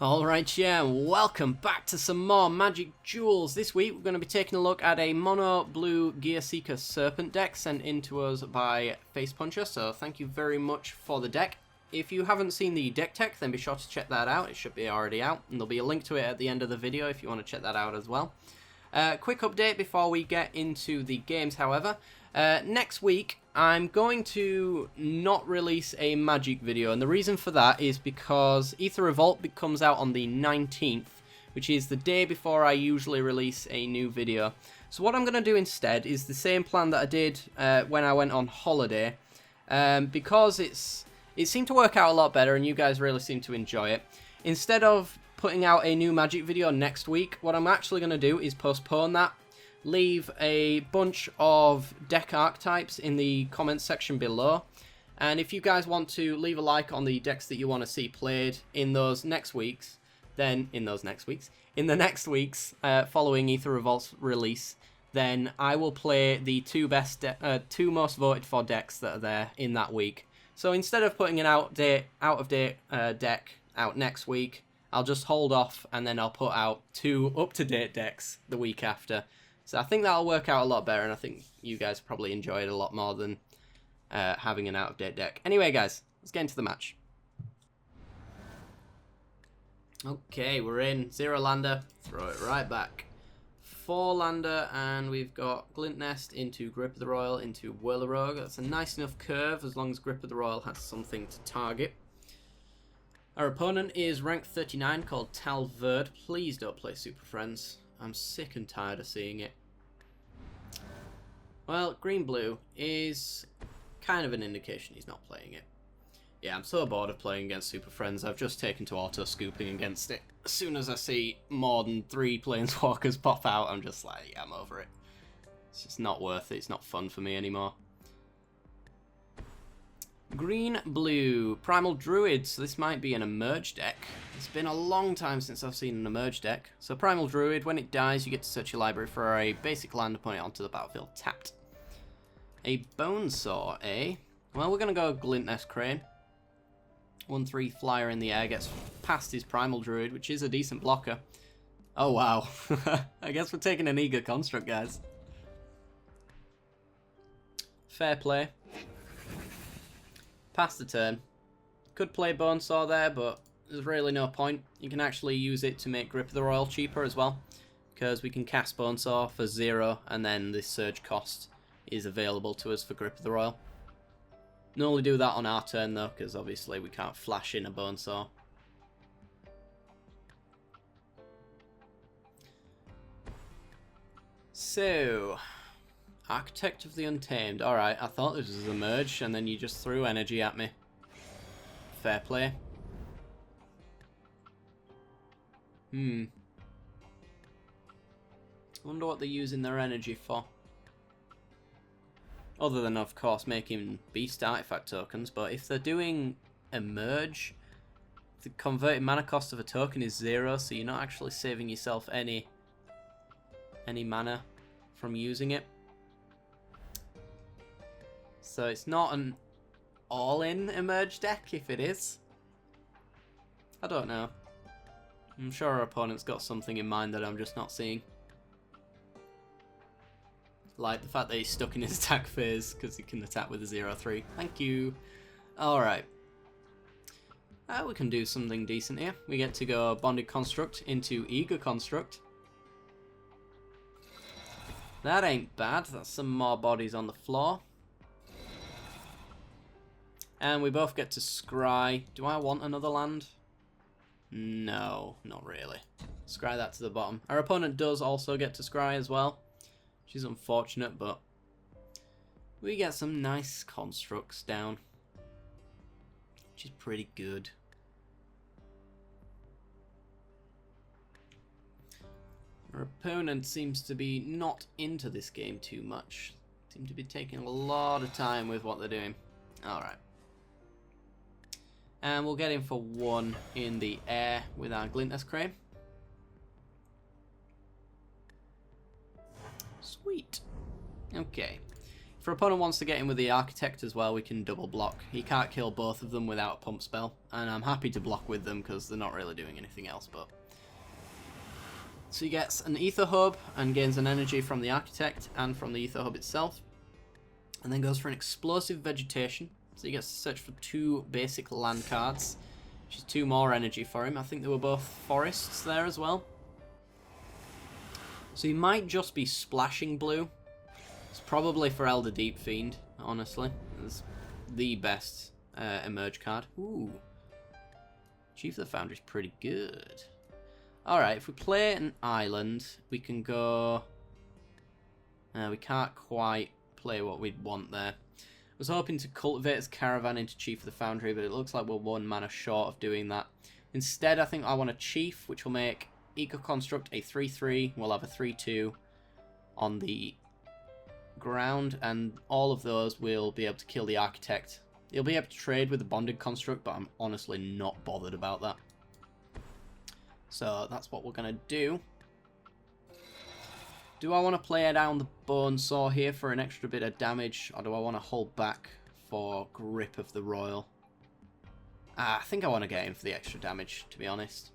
Alright, yeah, welcome back to some more Magic Duels. This week we're going to be taking a look at a mono blue Gearseeker Serpent deck sent in to us by Facepuncher, so thank you very much for the deck. If you haven't seen the deck tech, then be sure to check that out. It should be already out, and there'll be a link to it at the end of the video if you want to check that out as well. Quick update before we get into the games, however. Next week, I'm going to not release a Magic video, and the reason for that is because Revolt comes out on the 19th, which is the day before I usually release a new video. So what I'm going to do instead is the same plan that I did when I went on holiday, because it seemed to work out a lot better and you guys really seem to enjoy it. Instead of putting out a new Magic video next week, what I'm actually going to do is postpone that. Leave a bunch of deck archetypes in the comments section below, and if you guys want to leave a like on the decks that you want to see played in those next weeks, then in the next weeks following Aether Revolt's release, then I will play the two most voted for decks that are there in that week. So instead of putting an out of date deck out next week, I'll just hold off and then I'll put out two up-to-date decks the week after. So I think that'll work out a lot better, and I think you guys probably enjoy it a lot more than having an out-of-date deck. Anyway, guys, let's get into the match. Okay, we're in. 0-lander, throw it right back. 4-lander, and we've got Glint Nest into Grip of the Royal into Whirl-a-Rogue. That's a nice enough curve as long as Grip of the Royal has something to target. Our opponent is rank 39 called Talverd. Please don't play Super Friends. I'm sick and tired of seeing it. Well, green-blue is kind of an indication he's not playing it. Yeah, I'm so bored of playing against Super Friends, I've just taken to auto-scooping against it. As soon as I see more than 3 Planeswalkers pop out, I'm just like, yeah, I'm over it. It's just not worth it, it's not fun for me anymore. Green-blue, Primal Druid, so this might be an Emerge deck. It's been a long time since I've seen an Emerge deck. So Primal Druid, when it dies, you get to search your library for a basic land and put it onto the battlefield tapped. A Bonesaw, eh? Well, we're going to go Glint Nest Crane. 1/3 flyer in the air, gets past his Primal Druid, which is a decent blocker. Oh, wow. I guess we're taking an Eager Construct, guys. Fair play. Pass the turn. Could play Bonesaw there, but there's really no point. You can actually use it to make Grip of the Royal cheaper as well, because we can cast Bonesaw for 0, and then this surge cost is available to us for Grip of the Royal. Normally do that on our turn though, because obviously we can't flash in a Bonesaw. So, Architect of the Untamed. Alright, I thought this was a merge, and then you just threw energy at me. Fair play. I wonder what they're using their energy for. Other than, of course, making beast artifact tokens, but if they're doing a merge, the converted mana cost of a token is 0, so you're not actually saving yourself any mana from using it. So it's not an all-in Emerge deck, if it is. I don't know. I'm sure our opponent's got something in mind that I'm just not seeing. Like the fact that he's stuck in his attack phase because he can attack with a 0/3. Thank you. Alright. We can do something decent here. We get to go Bonded Construct into Eager Construct. That ain't bad. That's some more bodies on the floor. And we both get to scry. Do I want another land? No, not really. Scry that to the bottom. Our opponent does also get to scry as well, which is unfortunate, but we get some nice constructs down, which is pretty good. Our opponent seems to be not into this game too much. Seem to be taking a lot of time with what they're doing. Alright. And we'll get in for 1 in the air with our Glint Nest Crane. Sweet. Okay. If our opponent wants to get in with the Architect as well, we can double block. He can't kill both of them without a pump spell, and I'm happy to block with them because they're not really doing anything else. But so he gets an Aether Hub and gains an energy from the Architect and from the Aether Hub itself, and then goes for an Explosive Vegetation. So he gets to search for 2 basic land cards, which is 2 more energy for him. I think they were both forests there as well. So he might just be splashing blue. It's probably for Elder Deep Fiend, honestly. It's the best emerge card. Ooh. Chief of the Foundry's pretty good. Alright, if we play an island, we can go... we can't quite play what we'd want there. I was hoping to cultivate his Caravan into Chief of the Foundry, but it looks like we're 1 mana short of doing that. Instead, I think I want a Chief, which will make Eco Construct a 3-3. We'll have a 3-2 on the ground, and all of those will be able to kill the Architect. He'll be able to trade with the Bonded Construct, but I'm honestly not bothered about that. So that's what we're going to do. Do I want to play down the Bone Saw here for an extra bit of damage, or do I want to hold back for Grip of the Royal? I think I want to get in for the extra damage, to be honest.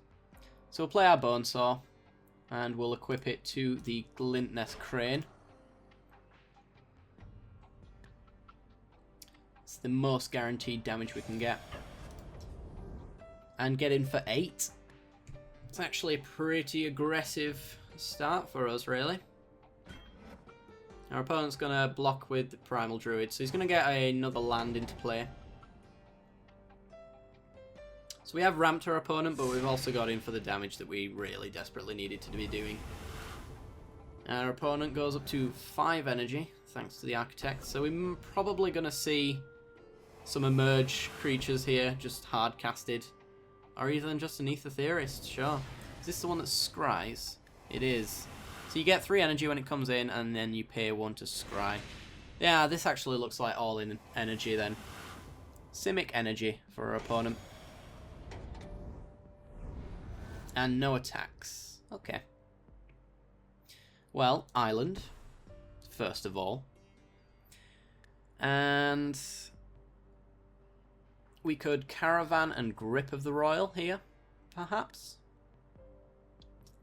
So we'll play our Bone Saw, and we'll equip it to the Glintnest Crane. It's the most guaranteed damage we can get. And get in for 8. It's actually a pretty aggressive start for us, really. Our opponent's going to block with the Primal Druid, so he's going to get another land into play. So we have ramped our opponent, but we've also got in for the damage that we really desperately needed to be doing. Our opponent goes up to 5 energy, thanks to the Architect, so we're probably going to see some emerge creatures here, just hard casted. Or even just an Aether Theorist, sure. Is this the one that scries? It is. So you get 3 energy when it comes in, and then you pay 1 to scry. Yeah, this actually looks like all in energy then. Simic energy for our opponent. And no attacks. Okay. Well, island, first of all. And we could Caravan and Grip of the Royal here, perhaps.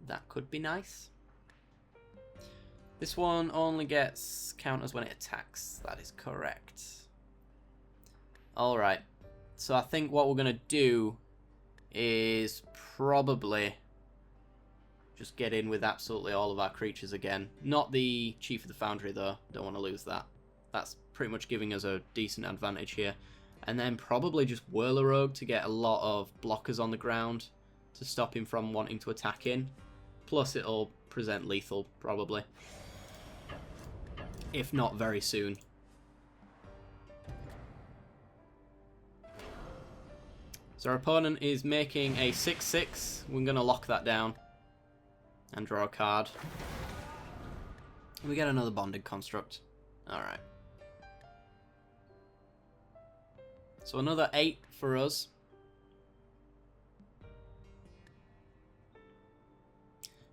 That could be nice. This one only gets counters when it attacks. That is correct. Alright. So I think what we're going to do is probably just get in with absolutely all of our creatures again. Not the Chief of the Foundry, though. Don't want to lose that. That's pretty much giving us a decent advantage here. And then probably just Whirler Rogue to get a lot of blockers on the ground to stop him from wanting to attack in. Plus it'll present lethal, probably. If not very soon. So our opponent is making a 6-6. We're going to lock that down. And draw a card. We get another Bonded Construct. Alright. So another 8 for us.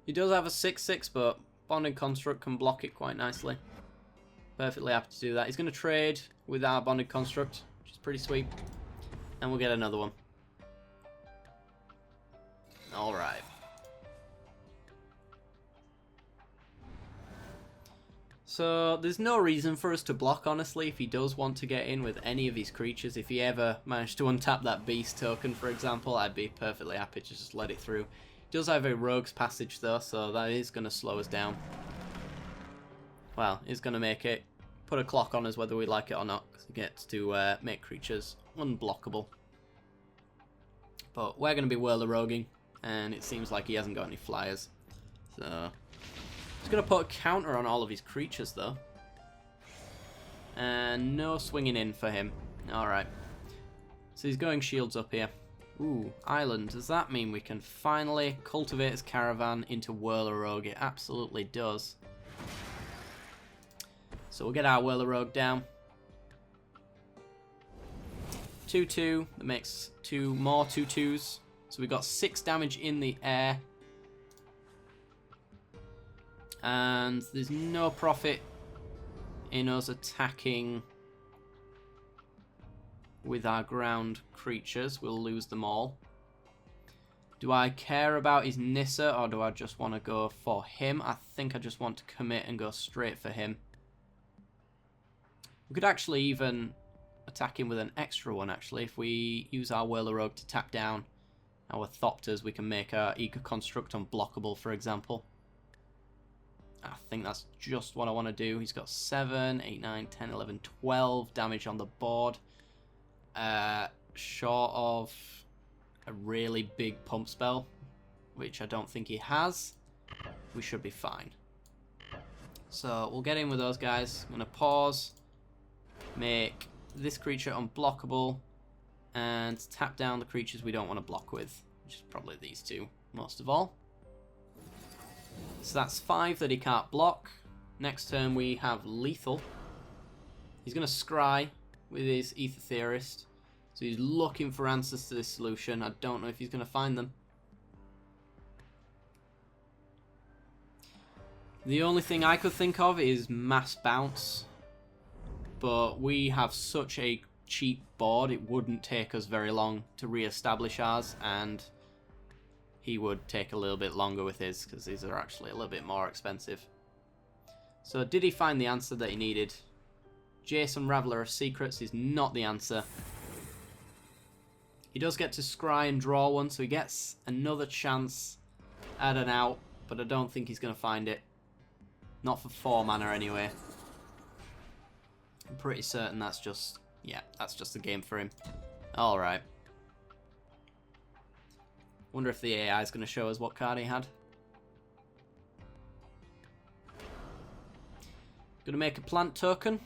He does have a 6-6, but Bonded Construct can block it quite nicely. Perfectly happy to do that. He's going to trade with our Bonded Construct, which is pretty sweet. And we'll get another one. Alright. So there's no reason for us to block, honestly, if he does want to get in with any of his creatures. If he ever managed to untap that beast token, for example, I'd be perfectly happy to just let it through. He does have a Rogue's Passage, though, so that is going to slow us down. Well, it's going to make it put a clock on us whether we like it or not, because he gets to make creatures unblockable. But we're going to be Whirler Roguing, and it seems like he hasn't got any flyers. So he's going to put a counter on all of his creatures, though. And no swinging in for him. Alright. So he's going shields up here. Ooh, island. Does that mean we can finally cultivate his Caravan into Whirler Rogue? It absolutely does. So we'll get our Whirler Rogue down. 2-2. That makes 2 more 2-2s. So we got 6 damage in the air. And there's no profit in us attacking with our ground creatures. We'll lose them all. Do I care about his Nissa, or do I just want to go for him? I think I just want to commit and go straight for him. We could actually even attack him with an extra one, actually. If we use our Whirler Rogue to tap down our Thopters, we can make our Eager Construct unblockable, for example. I think that's just what I want to do. He's got 7, 8, 9, 10, 11, 12 damage on the board. Short of a really big pump spell, which I don't think he has, we should be fine. So we'll get in with those guys. I'm going to pause, make this creature unblockable, and tap down the creatures we don't want to block with, which is probably these two most of all. So that's 5 that he can't block. Next turn we have lethal. He's going to scry with his Ether Theorist. So he's looking for answers to this solution. I don't know if he's going to find them. The only thing I could think of is Mass Bounce. But we have such a cheap board, it wouldn't take us very long to re-establish ours. And he would take a little bit longer with his, because these are actually a little bit more expensive. So did he find the answer that he needed? Jason, Raveler of Secrets is not the answer. He does get to scry and draw one, so he gets another chance at an out, but I don't think he's going to find it. Not for 4 mana anyway. I'm pretty certain that's just, yeah, that's just a game for him. Alright. Wonder if the AI is going to show us what card he had. Going to make a plant token.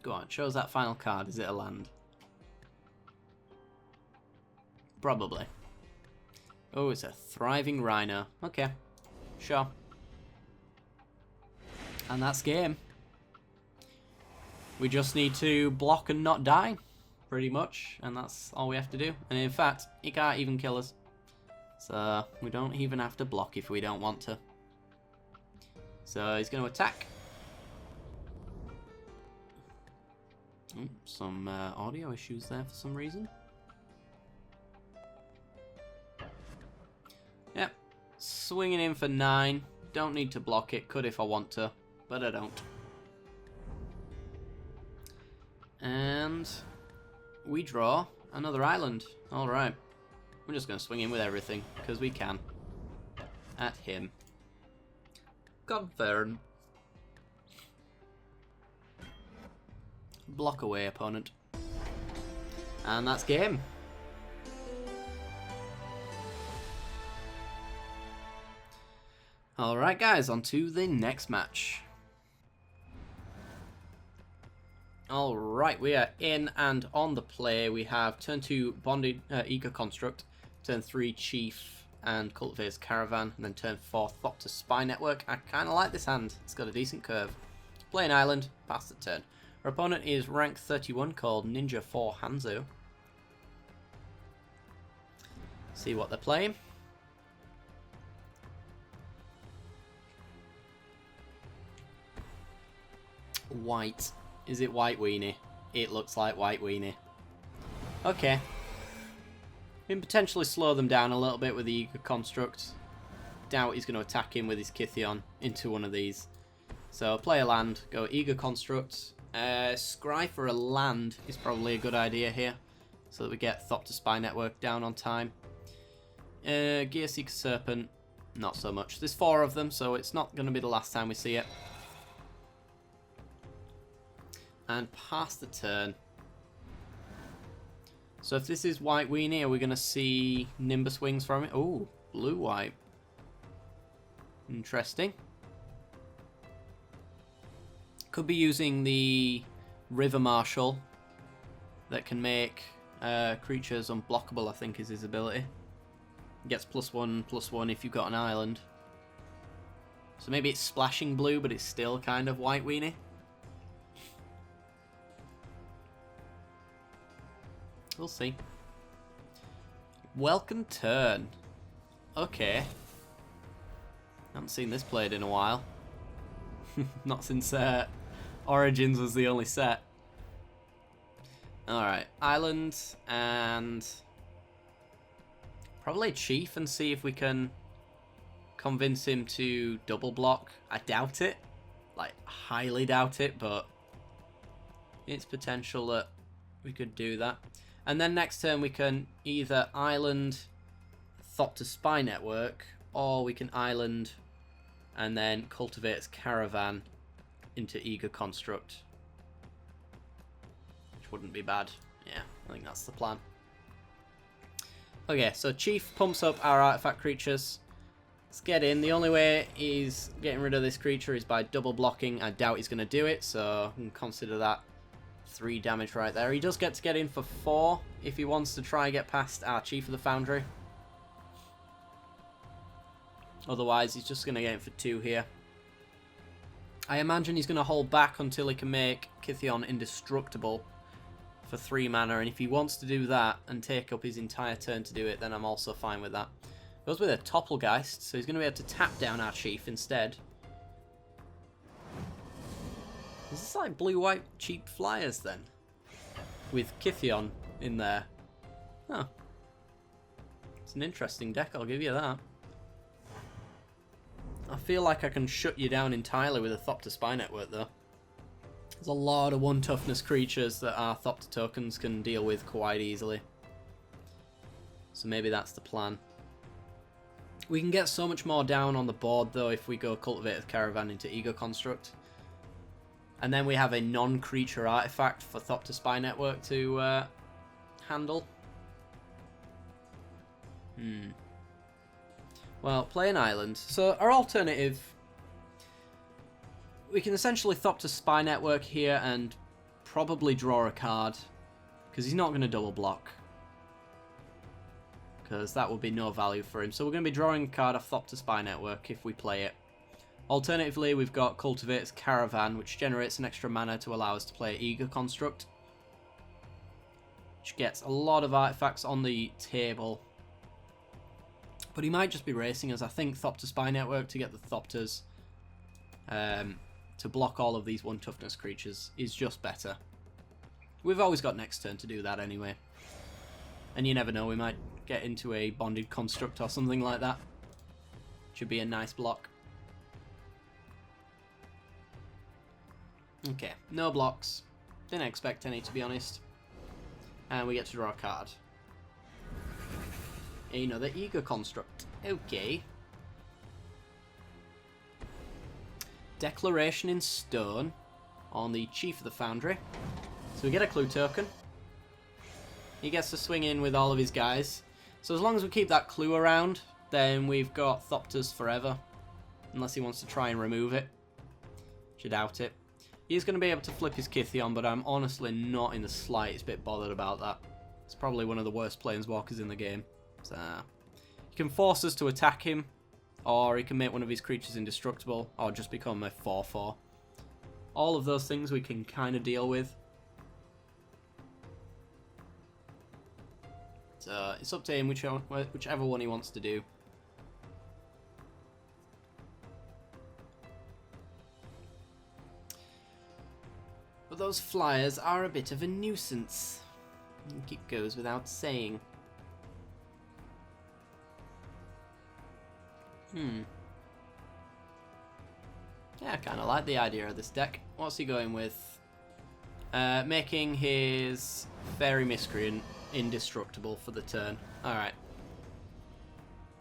Go on, show us that final card. Is it a land? Probably. Oh, it's a Thriving Rhino. Okay, sure. And that's game. We just need to block and not die, pretty much. And that's all we have to do. And in fact, he can't even kill us. So we don't even have to block if we don't want to. So he's going to attack. Some audio issues there for some reason. Yep. Swinging in for 9. Don't need to block it. Could if I want to, but I don't. And we draw another island. Alright. We're just going to swing in with everything, because we can. At him. Confirm. Block away, opponent. And that's game. Alright guys, on to the next match. Alright, we are in and on the play. We have turn 2 Bonded Eager Construct, turn 3 Chief and Cultivator's Caravan, and then turn 4 Thopter Spy Network. I kind of like this hand. It's got a decent curve. Play an island, pass the turn. Our opponent is rank 31 called Ninja 4 Hanzo. See what they're playing. White. Is it White Weenie? It looks like White Weenie. Okay. We can potentially slow them down a little bit with the Eager Construct. Doubt he's going to attack him with his Kithion into one of these. So play a land, go Eager Construct. Scry for a land is probably a good idea here, so that we get Thopter Spy Network down on time. Gearseeker Serpent, not so much. There's 4 of them, so it's not going to be the last time we see it. And pass the turn. So if this is White Weenie, are we going to see Nimbus Wings from it? Oh, blue-white. Interesting. Could be using the River Marshal that can make creatures unblockable, I think is his ability. Gets +1/+1 if you've got an island. So maybe it's splashing blue, but it's still kind of White Weenie. We'll see. Welcome turn. Okay. Haven't seen this played in a while. Not since Origins was the only set. Alright, Island and probably Chief and see if we can convince him to double block. I doubt it. Like, highly doubt it, but it's potential that we could do that. And then next turn we can either Island Thopter Spy Network, or we can Island and then Cultivate's Caravan into Eager Construct. Which wouldn't be bad. Yeah, I think that's the plan. Okay, so Chief pumps up our artifact creatures. Let's get in. The only way he's getting rid of this creature is by double blocking. I doubt he's going to do it, so we can consider that 3 damage right there. He does get to get in for 4 if he wants to try and get past our Chief of the Foundry. Otherwise, he's just going to get in for 2 here. I imagine he's going to hold back until he can make Kytheon indestructible for 3 mana, and if he wants to do that and take up his entire turn to do it, then I'm also fine with that. Goes with a Topplegeist, so he's going to be able to tap down our Chief instead. Is this like blue-white cheap flyers then? With Kytheon in there. Huh. It's an interesting deck, I'll give you that. I feel like I can shut you down entirely with a Thopter Spy Network though. There's a lot of 1 toughness creatures that our Thopter tokens can deal with quite easily. So maybe that's the plan. We can get so much more down on the board though if we go Cultivated Caravan into Ego Construct. And then we have a non-creature artifact for Thopter Spy Network to handle. Well, play an island. So our alternative, we can essentially Thopter Spy Network here and probably draw a card, because he's not going to double block, because that would be no value for him. So we're going to be drawing a card off Thopter Spy Network if we play it. Alternatively, we've got Cultivate's Caravan, which generates an extra mana to allow us to play Eager Construct, which gets a lot of artifacts on the table. But he might just be racing us. I think Thopter Spy Network to get the Thopters to block all of these 1 toughness creatures is just better. We've always got next turn to do that anyway. And you never know, we might get into a Bonded Construct or something like that. Should be a nice block. Okay, no blocks. Didn't expect any, to be honest. And we get to draw a card. Another Eager Construct. Okay. Declaration in Stone on the Chief of the Foundry. So we get a clue token. He gets to swing in with all of his guys. So as long as we keep that clue around, then we've got Thopters forever. Unless he wants to try and remove it. Which I doubt it. He's going to be able to flip his Kytheon, but I'm honestly not in the slightest bit bothered about that. It's probably one of the worst planeswalkers in the game. So, he can force us to attack him, or he can make one of his creatures indestructible, or just become a 4/4. All of those things we can kind of deal with. So it's up to him whichever one he wants to do. But those flyers are a bit of a nuisance. I think it goes without saying. Yeah, I kind of like the idea of this deck. What's he going with? Making his Fairy Miscreant indestructible for the turn. Alright.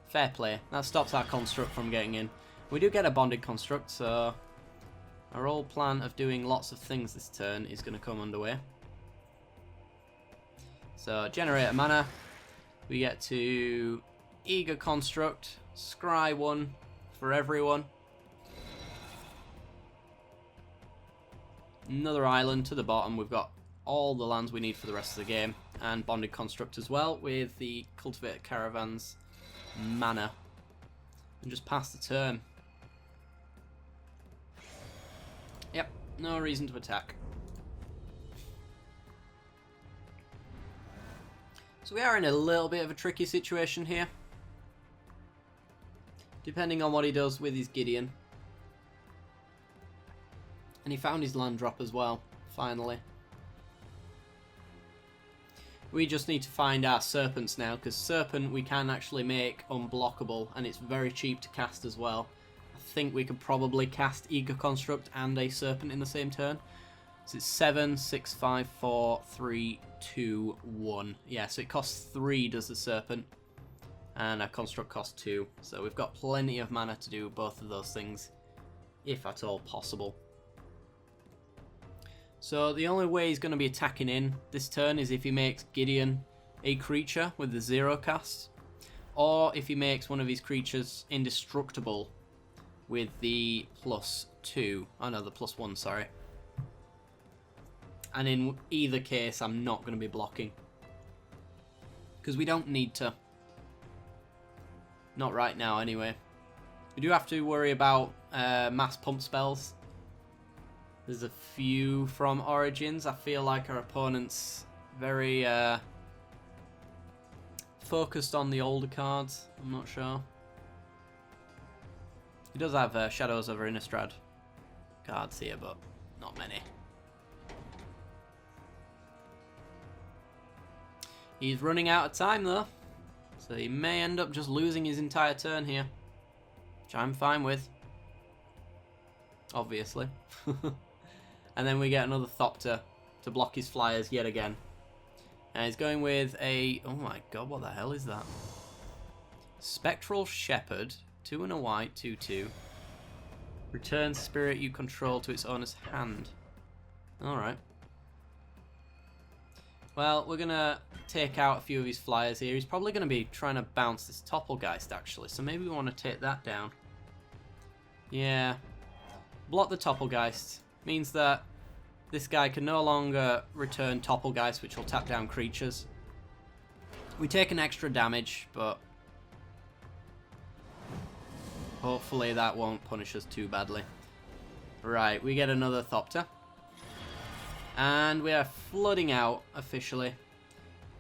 Fair play. That stops our construct from getting in. We do get a Bonded Construct, so our old plan of doing lots of things this turn is going to come underway. So, generate a mana. We get to Eager Construct. Scry 1 for everyone. Another island to the bottom. We've got all the lands we need for the rest of the game. And Bonded Construct as well with the Cultivated Caravan's mana. And just pass the turn. Yep, no reason to attack. So we are in a little bit of a tricky situation here. depending on what he does with his Gideon. And he found his land drop as well, finally. We just need to find our Serpents now, because Serpent we can actually make unblockable, and it's very cheap to cast as well. I think we could probably cast Eager Construct and a Serpent in the same turn. So it's 7, 6, 5, 4, 3, 2, 1. Yeah, so it costs 3 does the Serpent, and our Construct costs 2. So we've got plenty of mana to do both of those things, if at all possible. So the only way he's going to be attacking in this turn is if he makes Gideon a creature with the 0 cast, or if he makes one of his creatures indestructible with the +2. Oh no, the +1, sorry. And in either case, I'm not going to be blocking, because we don't need to. Not right now, anyway. We do have to worry about mass pump spells. There's a few from Origins. I feel like our opponent's very focused on the older cards. I'm not sure. He does have Shadows over Innistrad cards here, but not many. He's running out of time though, so he may end up just losing his entire turn here, which I'm fine with, obviously. And then we get another Thopter to block his flyers yet again. And he's going with a... oh my god, what the hell is that? Spectral Shepherd, 2 and a white, 2/2. Return spirit you control to its owner's hand. Alright. Well, we're going to take out a few of his flyers here. He's probably going to be trying to bounce this Topplegeist, actually. So maybe we want to take that down. Yeah. Block the Topplegeist. Means that this guy can no longer return Topplegeist, which will tap down creatures. We take an extra damage, but hopefully that won't punish us too badly. Right, we get another Thopter. And we are flooding out officially.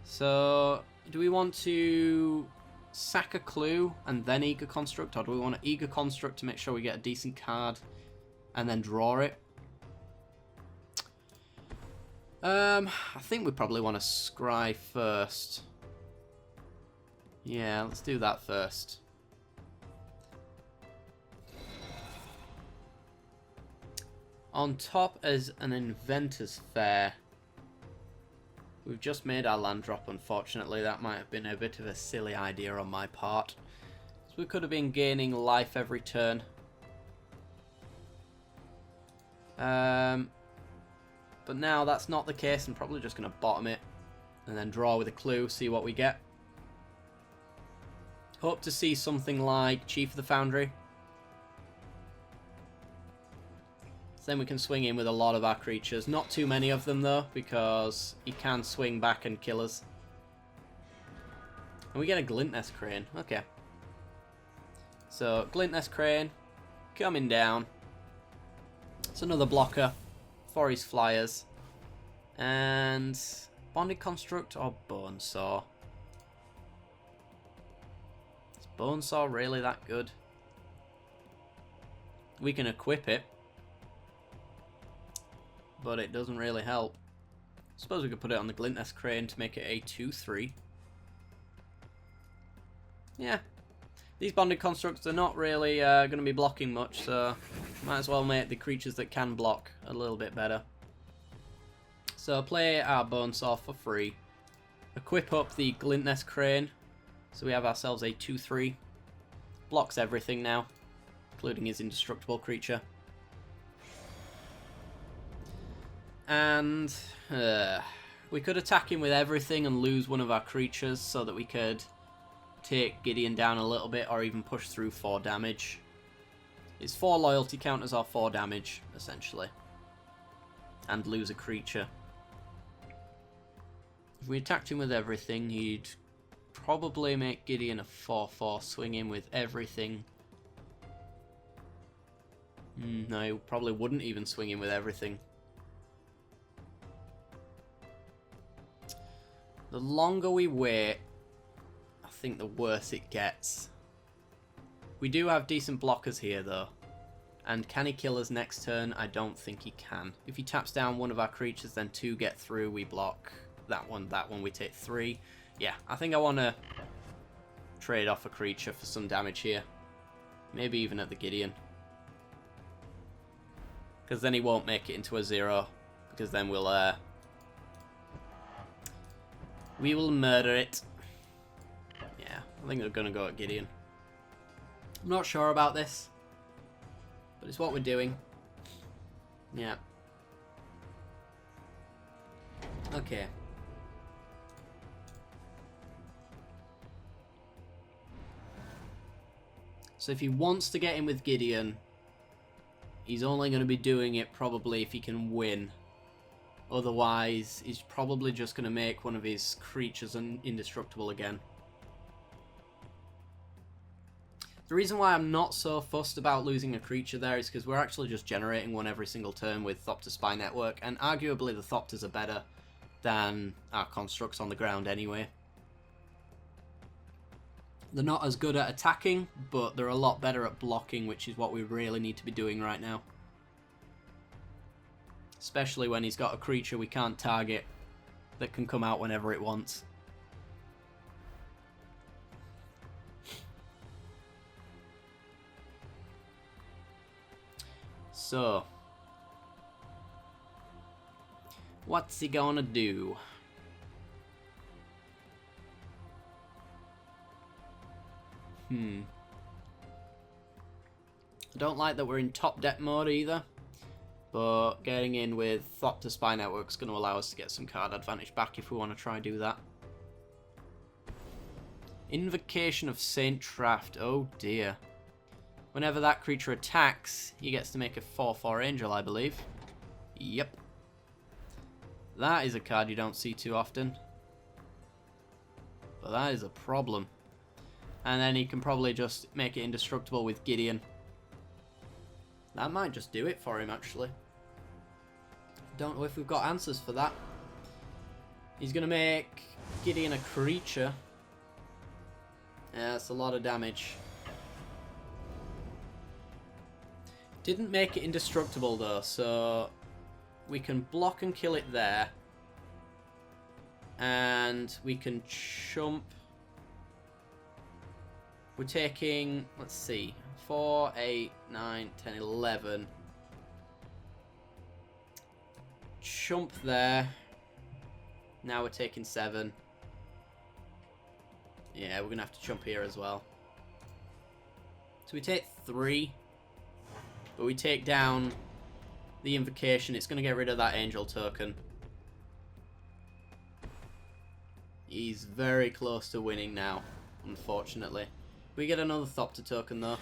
So, do we want to sack a clue and then Eager Construct, or do we want to Eager Construct to make sure we get a decent card and then draw it? I think we probably want to scry first. Yeah, let's do that first. On top is an Inventor's Fair. We've just made our land drop, unfortunately. That might have been a bit of a silly idea on my part. So we could have been gaining life every turn. But now that's not the case. I'm probably just going to bottom it and then draw with a clue, see what we get. Hope to see something like Chief of the Foundry. So then we can swing in with a lot of our creatures. Not too many of them though, because he can swing back and kill us. And we get a Glintnest Crane. Okay. So, Glintnest Crane coming down. It's another blocker for his flyers. And Bonded Construct or Bonesaw? Is Bonesaw really that good? We can equip it, but it doesn't really help. Suppose we could put it on the Glintnest Crane to make it a 2/3. Yeah. These Bonded Constructs are not really going to be blocking much, so might as well make the creatures that can block a little bit better. So play our Bonesaw for free. Equip up the Glintnest Crane, so we have ourselves a 2/3. Blocks everything now, including his indestructible creature. And we could attack him with everything and lose one of our creatures so that we could take Gideon down a little bit, or even push through 4 damage. It's 4 loyalty counters or 4 damage, essentially. And lose a creature. If we attacked him with everything, he'd probably make Gideon a 4/4, swing in with everything. No, he probably wouldn't even swing in with everything. The longer we wait, I think the worse it gets. We do have decent blockers here, though. And can he kill us next turn? I don't think he can. If he taps down one of our creatures, then 2 get through, we block that one, we take 3. Yeah, I think I want to trade off a creature for some damage here. Maybe even at the Gideon. Because then he won't make it into a 0. Because then we will murder it. Yeah, I think we're going to go at Gideon. I'm not sure about this. But it's what we're doing. Yeah. Okay. So if he wants to get in with Gideon, he's only going to be doing it probably if he can win. Otherwise, he's probably just going to make one of his creatures indestructible again. The reason why I'm not so fussed about losing a creature there is because we're actually just generating one every single turn with Thopter Spy Network, and arguably the Thopters are better than our constructs on the ground anyway. They're not as good at attacking, but they're a lot better at blocking, which is what we really need to be doing right now. Especially when he's got a creature we can't target that can come out whenever it wants. So, what's he gonna do? I don't like that we're in top deck mode either, but getting in with Thopter Spy Network is going to allow us to get some card advantage back if we want to try and do that. Invocation of Saint Traft, oh dear. Whenever that creature attacks, he gets to make a 4/4 angel, I believe. Yep. That is a card you don't see too often. But that is a problem. And then he can probably just make it indestructible with Gideon. That might just do it for him, actually. Don't know if we've got answers for that. He's going to make Gideon a creature. Yeah, that's a lot of damage. Didn't make it indestructible though, so we can block and kill it there. And we can chump. We're taking, let's see, 4, 8, 9, 10, 11. Chump there. Now we're taking 7. Yeah, we're going to have to chump here as well. So we take 3. But we take down the invocation. It's going to get rid of that angel token. He's very close to winning now, unfortunately. We get another Thopter token though.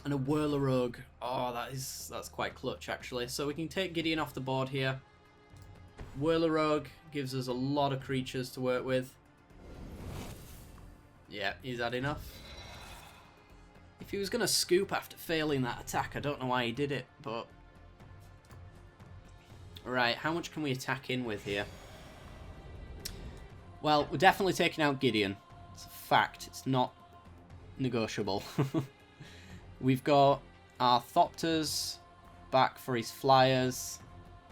And a Whirler Rogue. Oh, that's quite clutch actually. So we can take Gideon off the board here. Whirler Rogue gives us a lot of creatures to work with. Yeah, is that enough? If he was going to scoop after failing that attack, I don't know why he did it, but... Right, how much can we attack in with here? Well, we're definitely taking out Gideon. It's a fact. It's not negotiable. We've got our Thopters back for his flyers.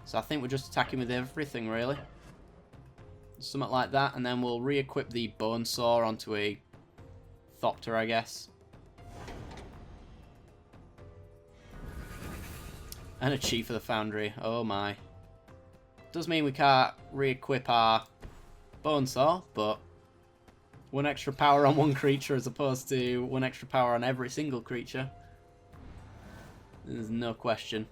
So I think we're just attacking with everything, really. Something like that, and then we'll re-equip the Bone Saw onto a Thopter, I guess. And a Chief of the Foundry. Oh my. Does mean we can't re-equip our Bone Saw, but 1 extra power on one creature as opposed to 1 extra power on every single creature. There's no question.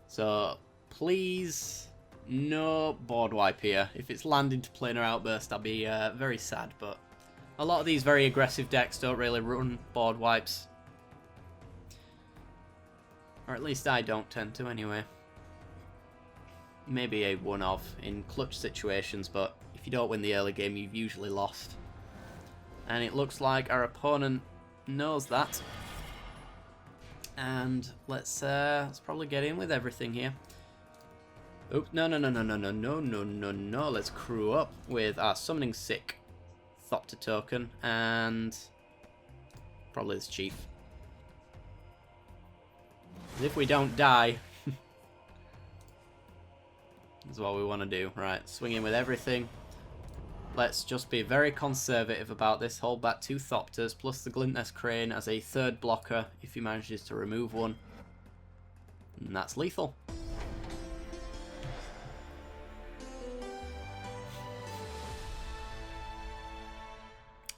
So, please, no board wipe here. If it's landed to Planar Outburst, I'll be very sad, but a lot of these very aggressive decks don't really run board wipes. Or at least I don't tend to anyway. Maybe a one-off in clutch situations, but if you don't win the early game, you've usually lost. And it looks like our opponent knows that. And let's probably get in with everything here. Oh, no. Let's crew up with our Summoning Sick Thopter token. And Probably this chief. If we don't die, that's what we want to do. Right, swing in with everything. Let's just be very conservative about this. Hold back 2 Thopters, plus the Glintness Crane as a 3rd blocker if he manages to remove one. And that's lethal.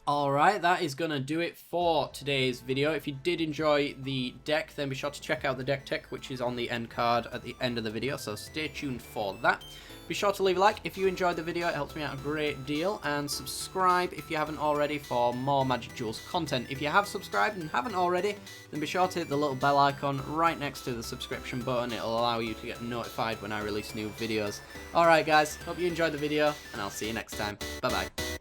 Alright, that is going to do it for today's video. If you did enjoy the deck, then be sure to check out the deck tech, which is on the end card at the end of the video, so stay tuned for that. Be sure to leave a like if you enjoyed the video, it helps me out a great deal, and subscribe if you haven't already for more Magic Duels content. If you have subscribed and haven't already, then be sure to hit the little bell icon right next to the subscription button. It'll allow you to get notified when I release new videos. Alright guys, hope you enjoyed the video, and I'll see you next time. Bye bye.